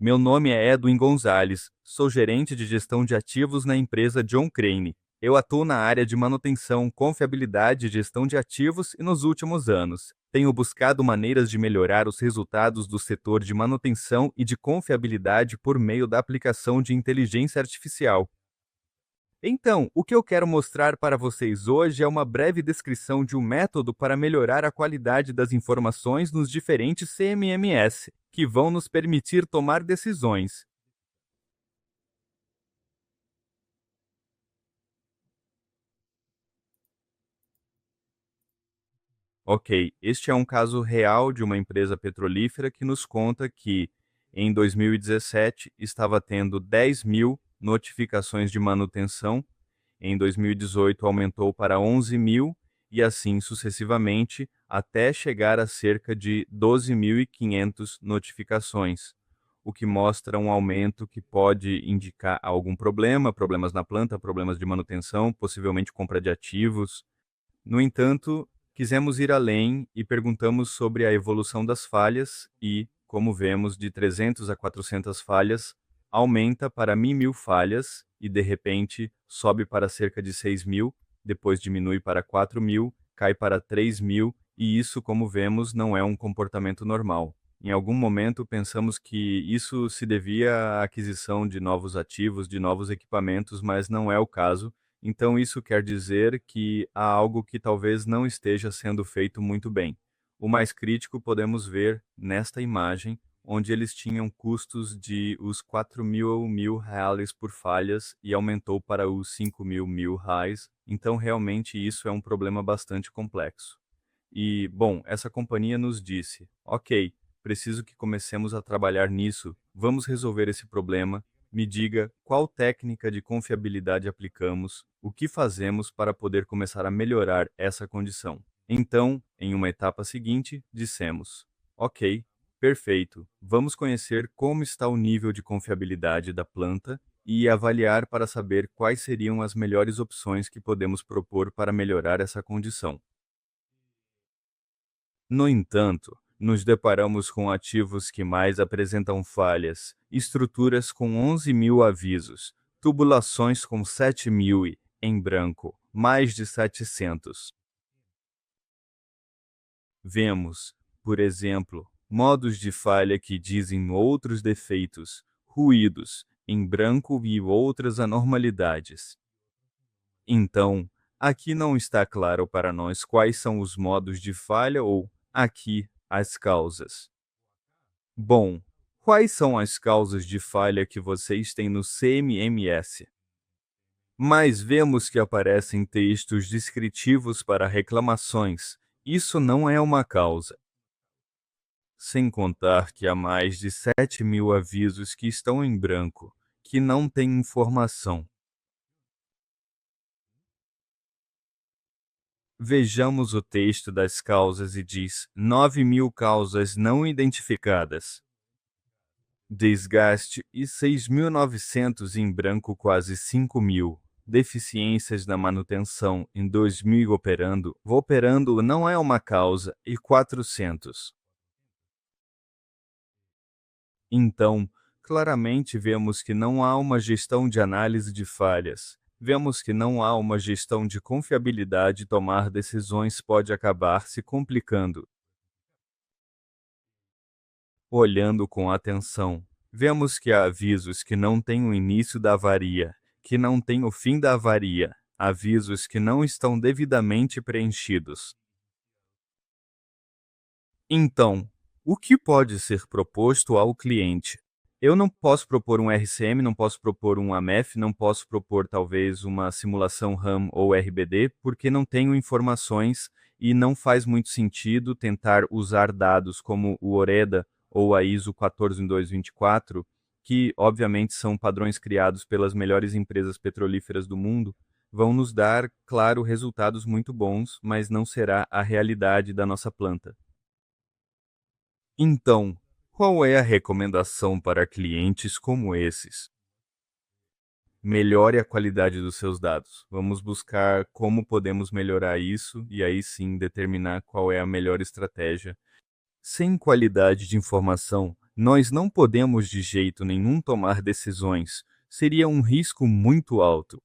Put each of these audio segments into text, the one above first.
Meu nome é Edwin Gonzalez, sou gerente de gestão de ativos na empresa John Crane. Eu atuo na área de manutenção, confiabilidade e gestão de ativos e nos últimos anos tenho buscado maneiras de melhorar os resultados do setor de manutenção e de confiabilidade por meio da aplicação de inteligência artificial. Então, o que eu quero mostrar para vocês hoje é uma breve descrição de um método para melhorar a qualidade das informações nos diferentes CMMS, que vão nos permitir tomar decisões. Ok, este é um caso real de uma empresa petrolífera que nos conta que, em 2017, estava tendo 10.000 notificações de manutenção, em 2018 aumentou para 11.000 e assim sucessivamente, até chegar a cerca de 12.500 notificações, o que mostra um aumento que pode indicar algum problema, problemas na planta, problemas de manutenção, possivelmente compra de ativos. No entanto, quisemos ir além e perguntamos sobre a evolução das falhas e, como vemos, de 300 a 400 falhas, aumenta para 1.000 falhas e, de repente, sobe para cerca de 6.000, depois diminui para 4.000, cai para 3.000 e isso, como vemos, não é um comportamento normal. Em algum momento pensamos que isso se devia à aquisição de novos ativos, de novos equipamentos, mas não é o caso. Então, isso quer dizer que há algo que talvez não esteja sendo feito muito bem. O mais crítico podemos ver nesta imagem, onde eles tinham custos de os 4.000 reais por falhas e aumentou para os 5.000 reais. Então, realmente, isso é um problema bastante complexo. E, bom, essa companhia nos disse: ok, preciso que comecemos a trabalhar nisso, vamos resolver esse problema. Me diga qual técnica de confiabilidade aplicamos, o que fazemos para poder começar a melhorar essa condição. Então, em uma etapa seguinte, dissemos: ok, perfeito, vamos conhecer como está o nível de confiabilidade da planta e avaliar para saber quais seriam as melhores opções que podemos propor para melhorar essa condição. No entanto, nos deparamos com ativos que mais apresentam falhas, estruturas com 11.000 avisos, tubulações com 7.000 e, em branco, mais de 700. Vemos, por exemplo, modos de falha que dizem outros defeitos, ruídos, em branco e outras anormalidades. Então, aqui não está claro para nós quais são os modos de falha ou, aqui, as causas. Bom, quais são as causas de falha que vocês têm no CMMS? Mas vemos que aparecem textos descritivos para reclamações. Isso não é uma causa. Sem contar que há mais de 7.000 avisos que estão em branco, que não têm informação. Vejamos o texto das causas e diz 9.000 causas não identificadas. Desgaste e 6.900 em branco, quase 5.000. Deficiências na manutenção em 2.000 operando. Operando não é uma causa e 400. Então, claramente vemos que não há uma gestão de análise de falhas. Vemos que não há uma gestão de confiabilidade e tomar decisões pode acabar se complicando. Olhando com atenção, vemos que há avisos que não têm o início da avaria, que não têm o fim da avaria, avisos que não estão devidamente preenchidos. Então, o que pode ser proposto ao cliente? Eu não posso propor um RCM, não posso propor um AMEF, não posso propor talvez uma simulação RAM ou RBD, porque não tenho informações e não faz muito sentido tentar usar dados como o OREDA ou a ISO 14224, que obviamente são padrões criados pelas melhores empresas petrolíferas do mundo, vão nos dar, claro, resultados muito bons, mas não será a realidade da nossa planta. Então, qual é a recomendação para clientes como esses? Melhore a qualidade dos seus dados. Vamos buscar como podemos melhorar isso e aí sim determinar qual é a melhor estratégia. Sem qualidade de informação, Nós não podemos de jeito nenhum tomar decisões, seria um risco muito alto.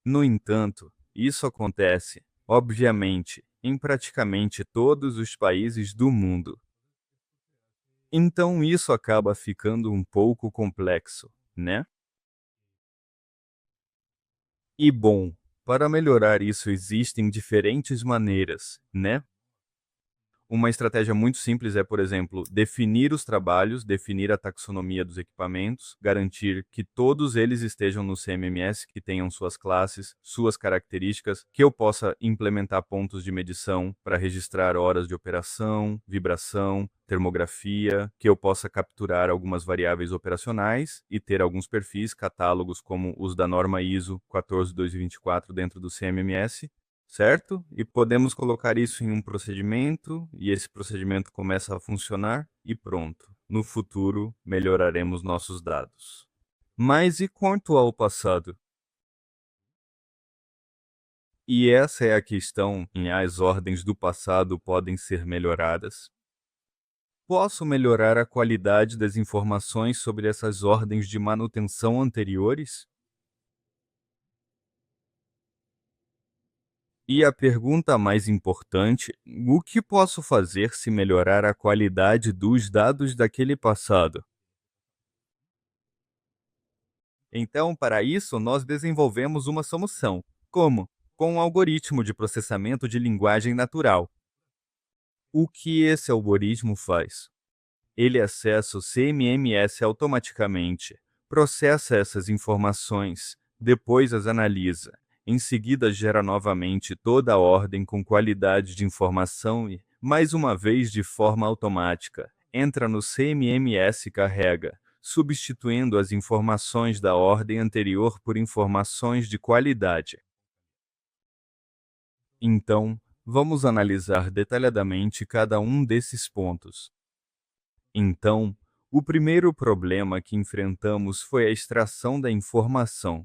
No entanto, isso acontece, obviamente, em praticamente todos os países do mundo. Então isso acaba ficando um pouco complexo, né? E bom, para melhorar isso existem diferentes maneiras, né? Uma estratégia muito simples é, por exemplo, definir os trabalhos, definir a taxonomia dos equipamentos, garantir que todos eles estejam no CMMS, que tenham suas classes, suas características, que eu possa implementar pontos de medição para registrar horas de operação, vibração, termografia, que eu possa capturar algumas variáveis operacionais e ter alguns perfis, catálogos como os da norma ISO 14224 dentro do CMMS, certo? E podemos colocar isso em um procedimento, e esse procedimento começa a funcionar, e pronto. No futuro, melhoraremos nossos dados. Mas e quanto ao passado? E essa é a questão em as ordens do passado podem ser melhoradas? Posso melhorar a qualidade das informações sobre essas ordens de manutenção anteriores? E a pergunta mais importante: o que posso fazer se melhorar a qualidade dos dados daquele passado? Então, para isso, nós desenvolvemos uma solução. Como? Com um algoritmo de processamento de linguagem natural. O que esse algoritmo faz? Ele acessa o CMMS automaticamente, processa essas informações, depois as analisa. Em seguida, gera novamente toda a ordem com qualidade de informação e, mais uma vez de forma automática, entra no CMMS e carrega, substituindo as informações da ordem anterior por informações de qualidade. Então, vamos analisar detalhadamente cada um desses pontos. Então, o primeiro problema que enfrentamos foi a extração da informação.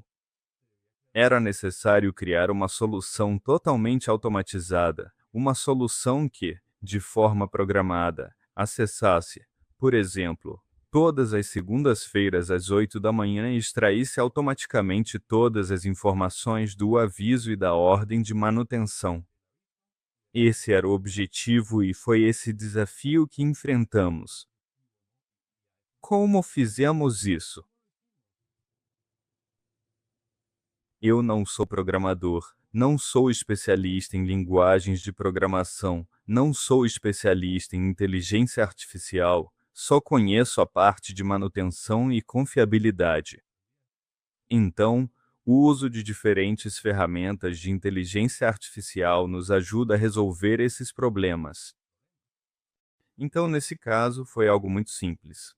Era necessário criar uma solução totalmente automatizada, uma solução que, de forma programada, acessasse, por exemplo, todas as segundas-feiras às 8 da manhã e extraísse automaticamente todas as informações do aviso e da ordem de manutenção. Esse era o objetivo e foi esse desafio que enfrentamos. Como fizemos isso? Eu não sou programador, não sou especialista em linguagens de programação, não sou especialista em inteligência artificial, só conheço a parte de manutenção e confiabilidade. Então, o uso de diferentes ferramentas de inteligência artificial nos ajuda a resolver esses problemas. Então, nesse caso, foi algo muito simples.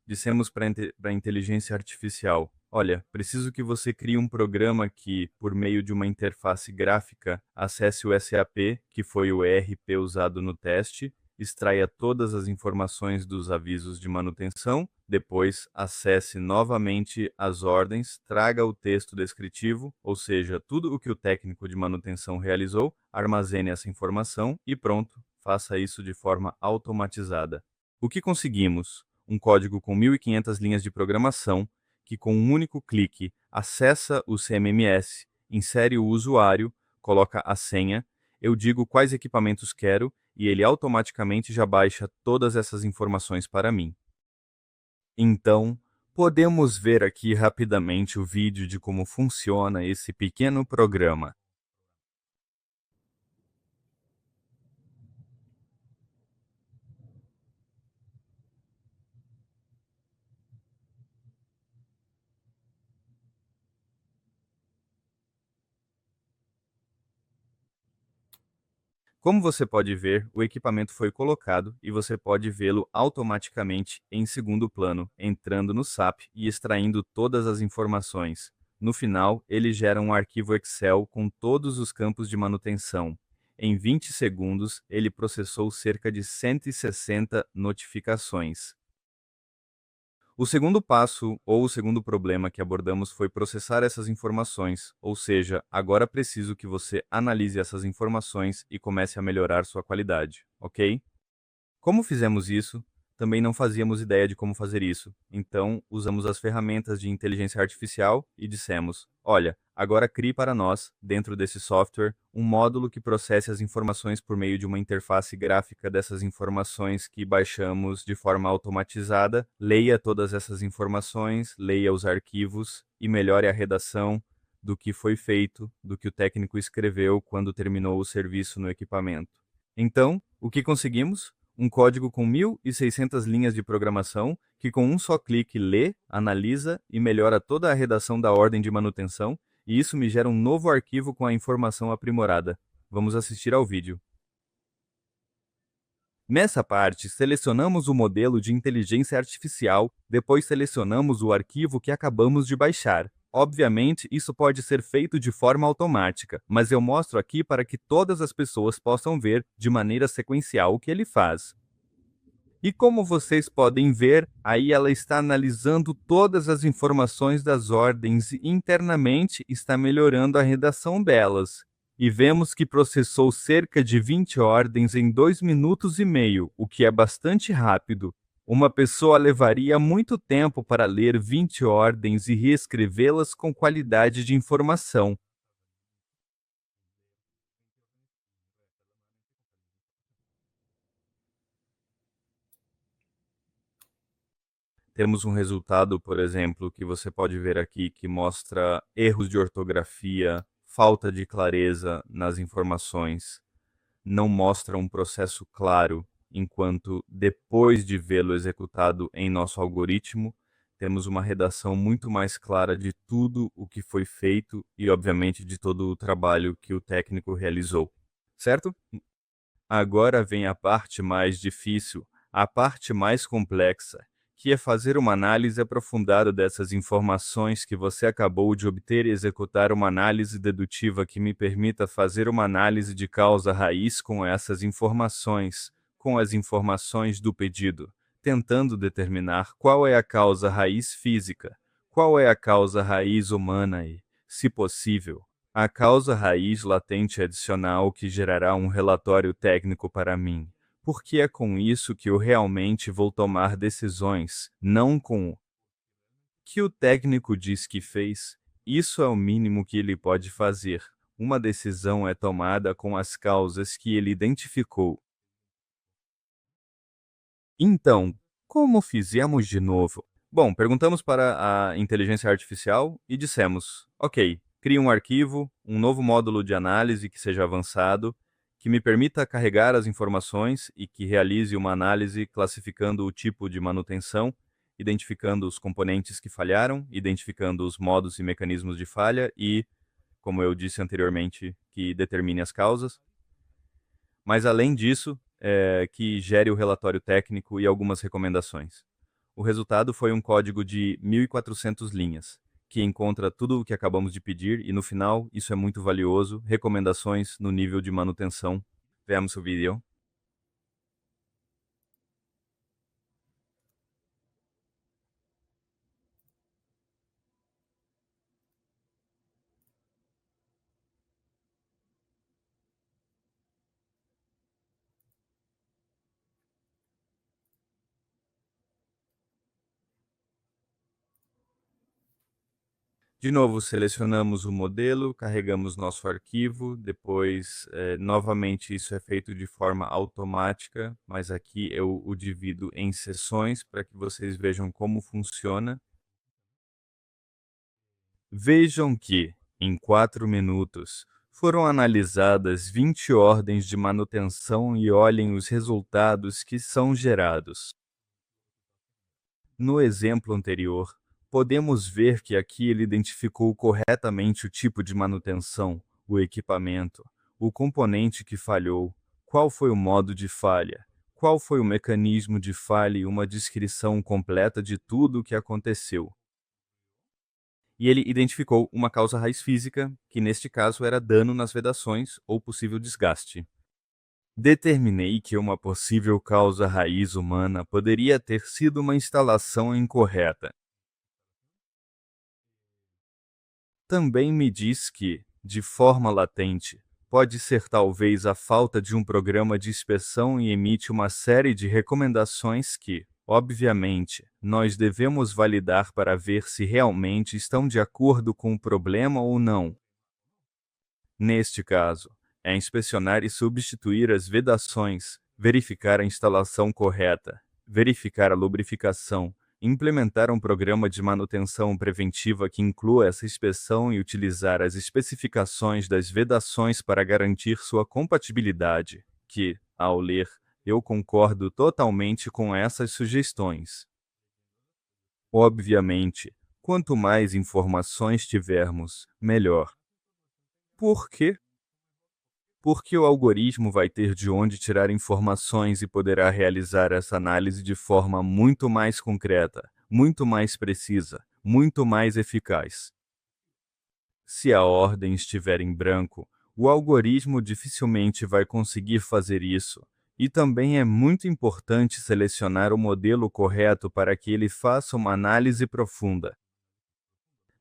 Dissemos para a inteligência artificial: olha, preciso que você crie um programa que, por meio de uma interface gráfica, acesse o SAP, que foi o ERP usado no teste, extraia todas as informações dos avisos de manutenção, depois acesse novamente as ordens, traga o texto descritivo, ou seja, tudo o que o técnico de manutenção realizou, armazene essa informação e pronto, faça isso de forma automatizada. O que conseguimos? Um código com 1.500 linhas de programação, que com um único clique acessa o CMMS, insere o usuário, coloca a senha, eu digo quais equipamentos quero e ele automaticamente já baixa todas essas informações para mim. Então, podemos ver aqui rapidamente o vídeo de como funciona esse pequeno programa. Como você pode ver, o equipamento foi colocado e você pode vê-lo automaticamente em segundo plano, entrando no SAP e extraindo todas as informações. No final, ele gera um arquivo Excel com todos os campos de manutenção. Em 20 segundos, ele processou cerca de 160 notificações. O segundo passo, ou o segundo problema que abordamos foi processar essas informações, ou seja, agora preciso que você analise essas informações e comece a melhorar sua qualidade, ok? Como fizemos isso? também não fazíamos ideia de como fazer isso. Então, usamos as ferramentas de inteligência artificial e dissemos: olha, agora crie para nós, dentro desse software, um módulo que processe as informações por meio de uma interface gráfica dessas informações que baixamos de forma automatizada, leia todas essas informações, leia os arquivos e melhore a redação do que foi feito, do que o técnico escreveu quando terminou o serviço no equipamento. Então, o que conseguimos? Um código com 1.600 linhas de programação que com um só clique lê, analisa e melhora toda a redação da ordem de manutenção, e isso me gera um novo arquivo com a informação aprimorada. Vamos assistir ao vídeo. Nessa parte, selecionamos o modelo de inteligência artificial, depois selecionamos o arquivo que acabamos de baixar. Obviamente, isso pode ser feito de forma automática, mas eu mostro aqui para que todas as pessoas possam ver, de maneira sequencial, o que ele faz. E como vocês podem ver, aí ela está analisando todas as informações das ordens e internamente está melhorando a redação delas. E vemos que processou cerca de 20 ordens em 2 minutos e meio, o que é bastante rápido. Uma pessoa levaria muito tempo para ler 20 ordens e reescrevê-las com qualidade de informação. Temos um resultado, por exemplo, que você pode ver aqui, que mostra erros de ortografia, falta de clareza nas informações, não mostra um processo claro, enquanto depois de vê-lo executado em nosso algoritmo, temos uma redação muito mais clara de tudo o que foi feito e, obviamente, de todo o trabalho que o técnico realizou. Certo? Agora vem a parte mais difícil, a parte mais complexa, que é fazer uma análise aprofundada dessas informações que você acabou de obter e executar uma análise dedutiva que me permita fazer uma análise de causa raiz com essas informações, com as informações do pedido, tentando determinar qual é a causa raiz física, qual é a causa raiz humana e, se possível, a causa raiz latente adicional que gerará um relatório técnico para mim, porque é com isso que eu realmente vou tomar decisões, não com o que o técnico diz que fez. Isso é o mínimo que ele pode fazer. Uma decisão é tomada com as causas que ele identificou. Então, como fizemos de novo? Bom, perguntamos para a inteligência artificial e dissemos: ok, crie um arquivo, um novo módulo de análise que seja avançado, que me permita carregar as informações e que realize uma análise classificando o tipo de manutenção, identificando os componentes que falharam, identificando os modos e mecanismos de falha e, como eu disse anteriormente, que determine as causas. Mas além disso, que gere o relatório técnico e algumas recomendações. O resultado foi um código de 1.400 linhas, que encontra tudo o que acabamos de pedir e no final, isso é muito valioso, recomendações no nível de manutenção. Veamos o vídeo. De novo, selecionamos o modelo, carregamos nosso arquivo, depois, novamente, isso é feito de forma automática, mas aqui eu o divido em seções para que vocês vejam como funciona. Vejam que, em 4 minutos, foram analisadas 20 ordens de manutenção e olhem os resultados que são gerados. No exemplo anterior, podemos ver que aqui ele identificou corretamente o tipo de manutenção, o equipamento, o componente que falhou, qual foi o modo de falha, qual foi o mecanismo de falha e uma descrição completa de tudo o que aconteceu. E ele identificou uma causa raiz física, que neste caso era dano nas vedações ou possível desgaste. Determinei que uma possível causa raiz humana poderia ter sido uma instalação incorreta. Também me diz que, de forma latente, Pode ser talvez a falta de um programa de inspeção e emite uma série de recomendações que, obviamente, nós devemos validar para ver se realmente estão de acordo com o problema ou não. Neste caso, é inspecionar e substituir as vedações, verificar a instalação correta, verificar a lubrificação, implementar um programa de manutenção preventiva que inclua essa inspeção e utilizar as especificações das vedações para garantir sua compatibilidade, que, ao ler, eu concordo totalmente com essas sugestões. Obviamente, quanto mais informações tivermos, melhor. Por quê? Porque o algoritmo vai ter de onde tirar informações e poderá realizar essa análise de forma muito mais concreta, muito mais precisa, muito mais eficaz. Se a ordem estiver em branco, o algoritmo dificilmente vai conseguir fazer isso. E também é muito importante selecionar o modelo correto para que ele faça uma análise profunda.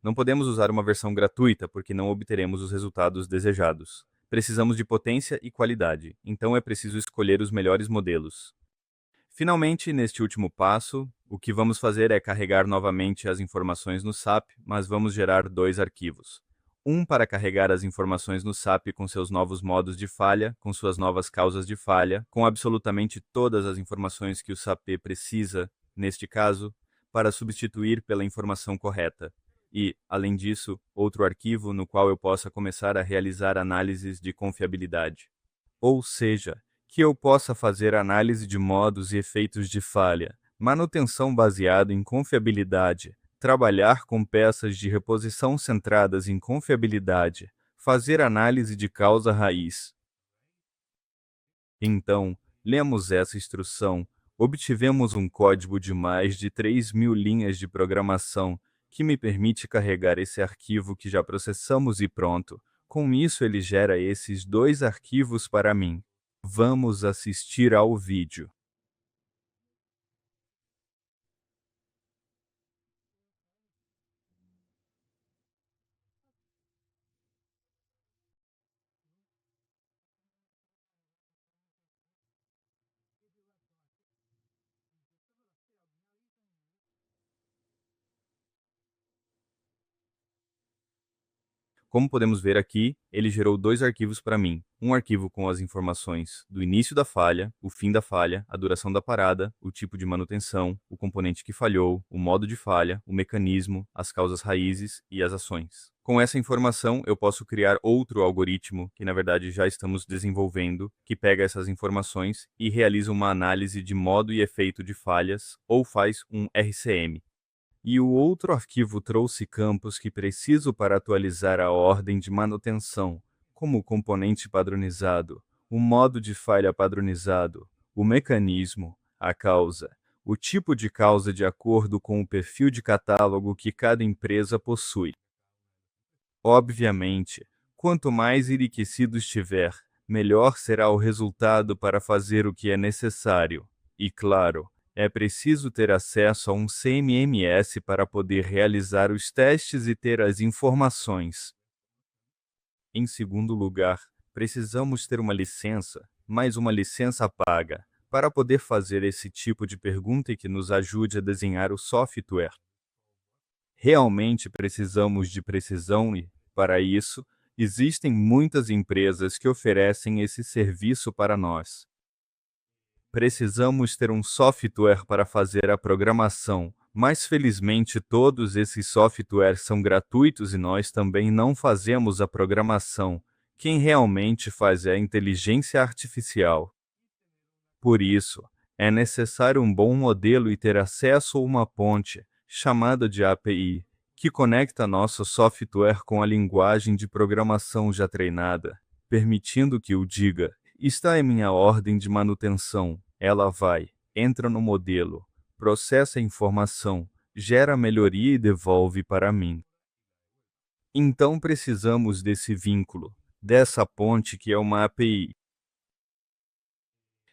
Não podemos usar uma versão gratuita porque não obteremos os resultados desejados. Precisamos de potência e qualidade, então é preciso escolher os melhores modelos. Finalmente, neste último passo, o que vamos fazer é carregar novamente as informações no SAP, mas vamos gerar dois arquivos. Um para carregar as informações no SAP com seus novos modos de falha, com suas novas causas de falha, com absolutamente todas as informações que o SAP precisa, neste caso, para substituir pela informação correta. E, além disso, outro arquivo no qual eu possa começar a realizar análises de confiabilidade. Ou seja, que eu possa fazer análise de modos e efeitos de falha, manutenção baseada em confiabilidade, trabalhar com peças de reposição centradas em confiabilidade, fazer análise de causa raiz. Então, lemos essa instrução, obtivemos um código de mais de 3.000 linhas de programação que me permite carregar esse arquivo que já processamos e pronto. Com isso ele gera esses dois arquivos para mim. Vamos assistir ao vídeo. Como podemos ver aqui, ele gerou dois arquivos para mim. Um arquivo com as informações do início da falha, o fim da falha, a duração da parada, o tipo de manutenção, o componente que falhou, o modo de falha, o mecanismo, as causas raízes e as ações. Com essa informação, eu posso criar outro algoritmo, que na verdade já estamos desenvolvendo, que pega essas informações e realiza uma análise de modo e efeito de falhas, ou faz um RCM. E o outro arquivo trouxe campos que preciso para atualizar a ordem de manutenção, como o componente padronizado, o modo de falha padronizado, o mecanismo, a causa, o tipo de causa de acordo com o perfil de catálogo que cada empresa possui. Obviamente, quanto mais enriquecido estiver, melhor será o resultado para fazer o que é necessário. E claro, é preciso ter acesso a um CMMS para poder realizar os testes e ter as informações. Em segundo lugar, precisamos ter uma licença, mas uma licença paga, para poder fazer esse tipo de pergunta e que nos ajude a desenhar o software. Realmente precisamos de precisão e, para isso, existem muitas empresas que oferecem esse serviço para nós. Precisamos ter um software para fazer a programação, mas felizmente todos esses softwares são gratuitos e nós também não fazemos a programação. Quem realmente faz é a inteligência artificial. Por isso, é necessário um bom modelo e ter acesso a uma ponte, chamada de API, que conecta nosso software com a linguagem de programação já treinada, permitindo que o diga: está em minha ordem de manutenção. Ela vai, entra no modelo, processa a informação, gera a melhoria e devolve para mim. Então precisamos desse vínculo, dessa ponte que é uma API.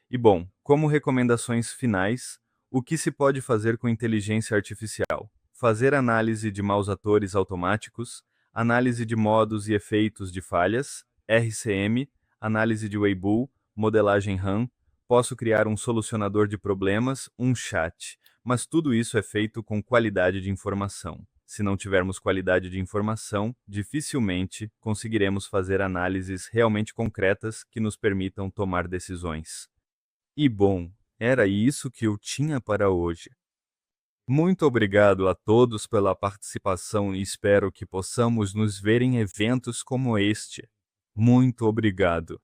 E bom, como recomendações finais, o que se pode fazer com inteligência artificial? Fazer análise de maus atores automáticos, análise de modos e efeitos de falhas, RCM, análise de Weibull, modelagem RAM, posso criar um solucionador de problemas, um chat, mas tudo isso é feito com qualidade de informação. Se não tivermos qualidade de informação, dificilmente conseguiremos fazer análises realmente concretas que nos permitam tomar decisões. E bom, era isso que eu tinha para hoje. Muito obrigado a todos pela participação e espero que possamos nos ver em eventos como este. Muito obrigado.